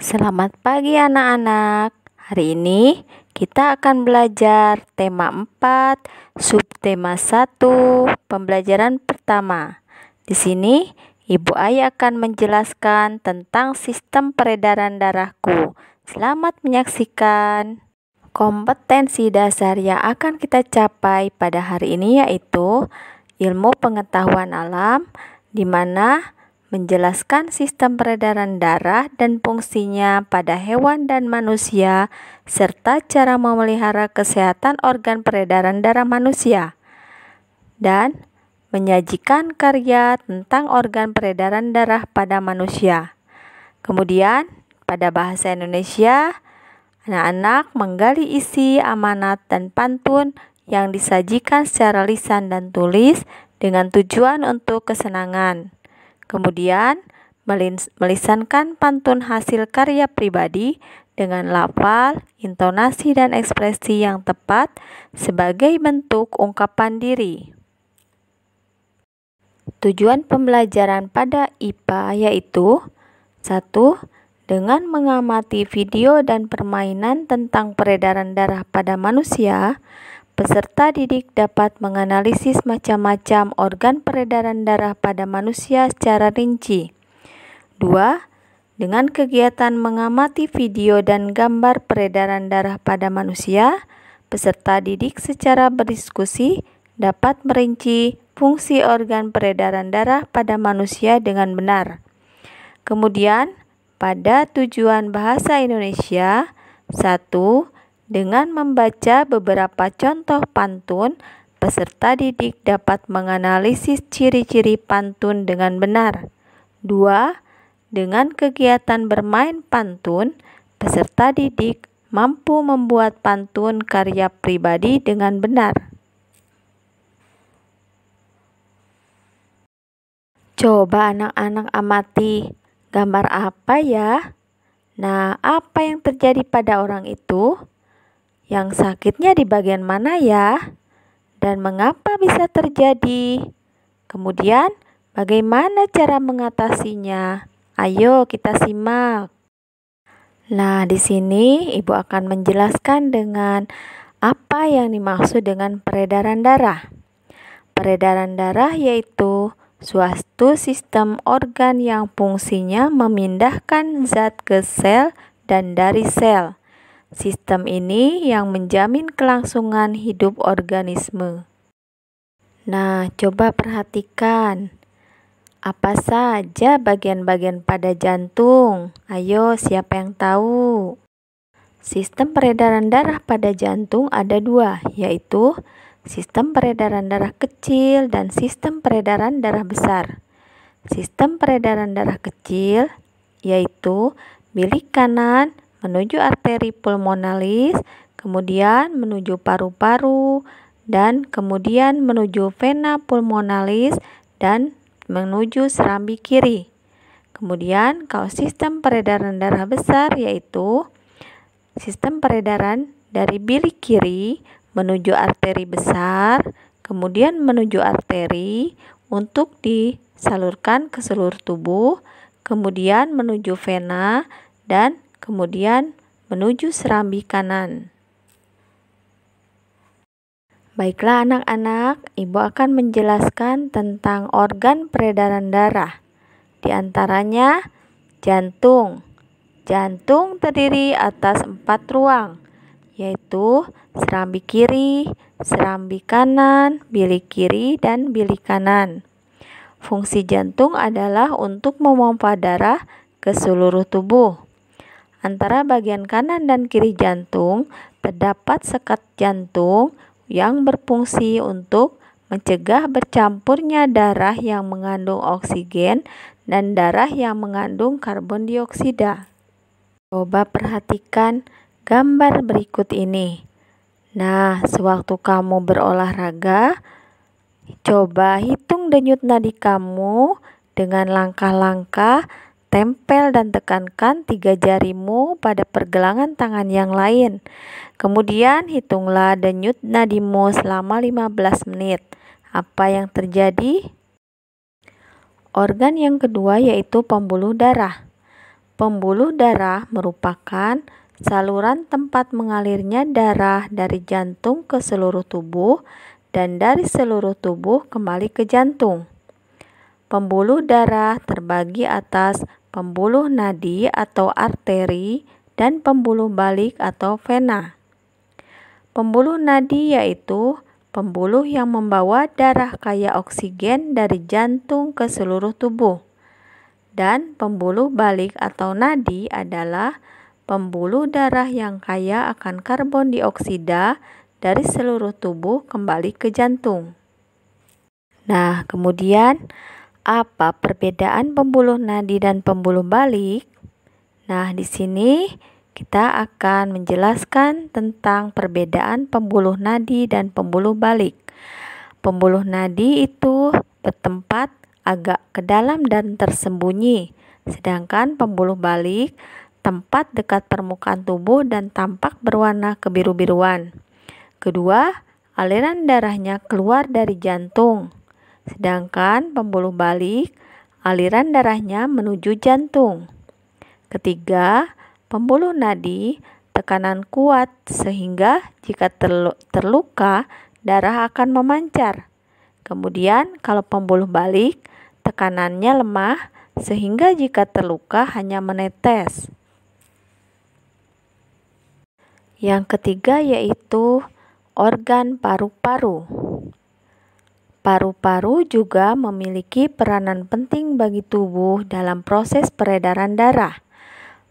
Selamat pagi anak-anak. Hari ini kita akan belajar tema 4, subtema 1, pembelajaran pertama. Di sini Ibu Ai akan menjelaskan tentang sistem peredaran darahku. Selamat menyaksikan. Kompetensi dasar yang akan kita capai pada hari ini yaitu ilmu pengetahuan alam, di mana menjelaskan sistem peredaran darah dan fungsinya pada hewan dan manusia, serta cara memelihara kesehatan organ peredaran darah manusia, dan menyajikan karya tentang organ peredaran darah pada manusia. Kemudian, pada bahasa Indonesia, anak-anak menggali isi amanat dan pantun yang disajikan secara lisan dan tulis dengan tujuan untuk kesenangan. Kemudian, melisankan pantun hasil karya pribadi dengan lafal, intonasi, dan ekspresi yang tepat sebagai bentuk ungkapan diri. Tujuan pembelajaran pada IPA yaitu 1. Dengan mengamati video dan permainan tentang peredaran darah pada manusia, peserta didik dapat menganalisis macam-macam organ peredaran darah pada manusia secara rinci. 2. Dengan kegiatan mengamati video dan gambar peredaran darah pada manusia, peserta didik secara berdiskusi dapat merinci fungsi organ peredaran darah pada manusia dengan benar. Kemudian, pada tujuan bahasa Indonesia, 1. Dengan membaca beberapa contoh pantun, peserta didik dapat menganalisis ciri-ciri pantun dengan benar. 2. Dengan kegiatan bermain pantun, peserta didik mampu membuat pantun karya pribadi dengan benar. Coba anak-anak amati, gambar apa ya? Nah, apa yang terjadi pada orang itu? Yang sakitnya di bagian mana ya? Dan mengapa bisa terjadi? Kemudian, bagaimana cara mengatasinya? Ayo kita simak. Nah, di sini Ibu akan menjelaskan dengan apa yang dimaksud dengan peredaran darah. Peredaran darah yaitu suatu sistem organ yang fungsinya memindahkan zat ke sel dan dari sel. Sistem ini yang menjamin kelangsungan hidup organisme. Nah, coba perhatikan. Apa saja bagian-bagian pada jantung? Ayo, siapa yang tahu? Sistem peredaran darah pada jantung ada 2, yaitu sistem peredaran darah kecil dan sistem peredaran darah besar. Sistem peredaran darah kecil yaitu bilik kanan menuju arteri pulmonalis, kemudian menuju paru-paru, dan kemudian menuju vena pulmonalis dan menuju serambi kiri. Kemudian kalau sistem peredaran darah besar yaitu sistem peredaran dari bilik kiri menuju arteri besar, kemudian menuju arteri untuk disalurkan ke seluruh tubuh, kemudian menuju vena, dan kemudian menuju serambi kanan. Baiklah anak-anak, Ibu akan menjelaskan tentang organ peredaran darah. Di antaranya jantung. Jantung terdiri atas 4 ruang, yaitu serambi kiri, serambi kanan, bilik kiri, dan bilik kanan. Fungsi jantung adalah untuk memompa darah ke seluruh tubuh. Antara bagian kanan dan kiri jantung terdapat sekat jantung yang berfungsi untuk mencegah bercampurnya darah yang mengandung oksigen dan darah yang mengandung karbon dioksida. Coba perhatikan gambar berikut ini. Nah, sewaktu kamu berolahraga, coba hitung denyut nadi kamu dengan langkah-langkah. Tempel dan tekankan 3 jarimu pada pergelangan tangan yang lain. Kemudian hitunglah denyut nadimu selama 15 menit. Apa yang terjadi? Organ yang kedua yaitu pembuluh darah. Pembuluh darah merupakan saluran tempat mengalirnya darah dari jantung ke seluruh tubuh dan dari seluruh tubuh kembali ke jantung. Pembuluh darah terbagi atas pembuluh nadi atau arteri dan pembuluh balik atau vena. Pembuluh nadi yaitu pembuluh yang membawa darah kaya oksigen dari jantung ke seluruh tubuh. Dan pembuluh balik atau nadi adalah pembuluh darah yang kaya akan karbon dioksida dari seluruh tubuh kembali ke jantung. Nah, kemudian apa perbedaan pembuluh nadi dan pembuluh balik? Nah, di sini kita akan menjelaskan tentang perbedaan pembuluh nadi dan pembuluh balik. Pembuluh nadi itu bertempat agak ke dalam dan tersembunyi, sedangkan pembuluh balik tempat dekat permukaan tubuh dan tampak berwarna kebiru-biruan. Kedua, aliran darahnya keluar dari jantung, sedangkan pembuluh balik aliran darahnya menuju jantung. Ketiga, pembuluh nadi tekanan kuat sehingga jika terluka darah akan memancar. Kemudian kalau pembuluh balik tekanannya lemah sehingga jika terluka hanya menetes. Yang ketiga yaitu organ paru-paru. Paru-paru juga memiliki peranan penting bagi tubuh dalam proses peredaran darah.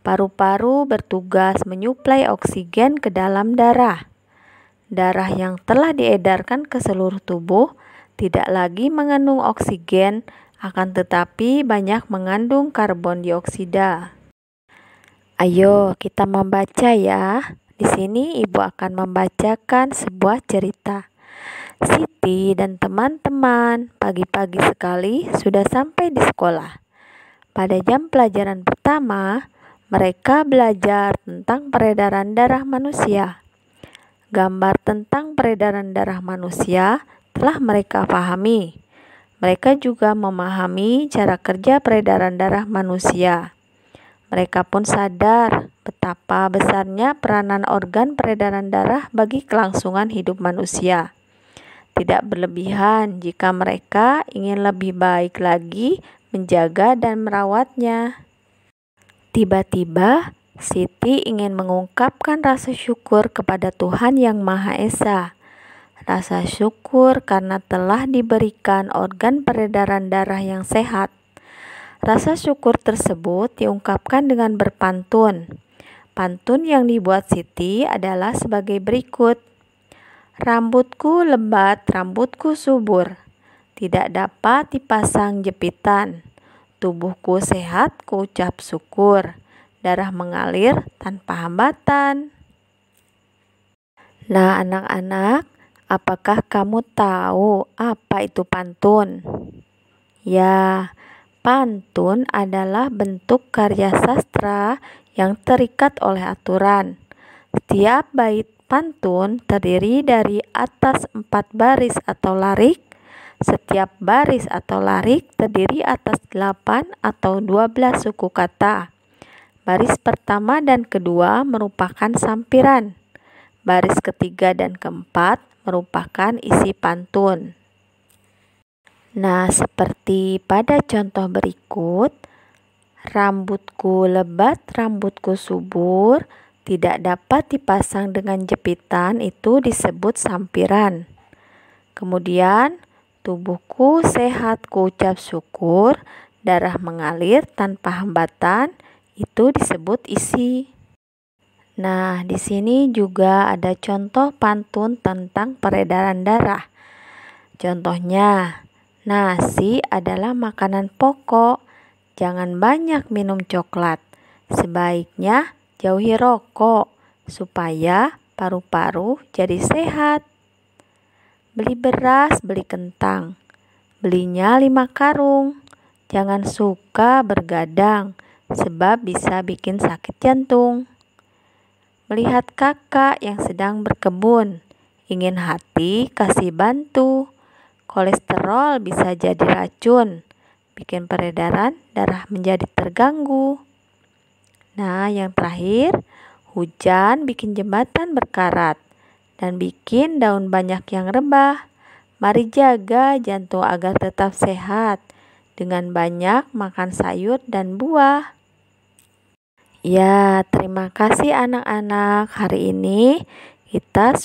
Paru-paru bertugas menyuplai oksigen ke dalam darah. Darah yang telah diedarkan ke seluruh tubuh tidak lagi mengandung oksigen, akan tetapi banyak mengandung karbon dioksida. Ayo kita membaca ya. Di sini ibu akan membacakan sebuah cerita. Siti dan teman-teman pagi-pagi sekali sudah sampai di sekolah. Pada jam pelajaran pertama, mereka belajar tentang peredaran darah manusia. Gambar tentang peredaran darah manusia telah mereka pahami. Mereka juga memahami cara kerja peredaran darah manusia. Mereka pun sadar betapa besarnya peranan organ peredaran darah bagi kelangsungan hidup manusia. Tidak berlebihan jika mereka ingin lebih baik lagi menjaga dan merawatnya. Tiba-tiba, Siti ingin mengungkapkan rasa syukur kepada Tuhan Yang Maha Esa. Rasa syukur karena telah diberikan organ peredaran darah yang sehat. Rasa syukur tersebut diungkapkan dengan berpantun. Pantun yang dibuat Siti adalah sebagai berikut. Rambutku lebat, rambutku subur, tidak dapat dipasang jepitan. Tubuhku sehat, ku ucap syukur, darah mengalir tanpa hambatan. Nah, anak-anak, apakah kamu tahu apa itu pantun? Ya, pantun adalah bentuk karya sastra yang terikat oleh aturan. Setiap bait pantun terdiri dari atas 4 baris atau larik. Setiap baris atau larik terdiri atas 8 atau 12 suku kata. Baris pertama dan kedua merupakan sampiran. Baris ketiga dan keempat merupakan isi pantun. Nah, seperti pada contoh berikut, rambutku lebat, rambutku subur, tidak dapat dipasang dengan jepitan, itu disebut sampiran. Kemudian, tubuhku sehat, ku ucap syukur, darah mengalir tanpa hambatan, itu disebut isi. Nah, di sini juga ada contoh pantun tentang peredaran darah. Contohnya, nasi adalah makanan pokok. Jangan banyak minum coklat. Sebaiknya jauhi rokok supaya paru-paru jadi sehat. Beli beras, beli kentang. Belinya 5 karung. Jangan suka bergadang sebab bisa bikin sakit jantung. Melihat kakak yang sedang berkebun, ingin hati kasih bantu. Kolesterol bisa jadi racun, bikin peredaran darah menjadi terganggu. Nah, yang terakhir, hujan bikin jembatan berkarat dan bikin daun banyak yang rebah. Mari jaga jantung agar tetap sehat dengan banyak makan sayur dan buah. Ya, terima kasih anak-anak. Hari ini kita sudah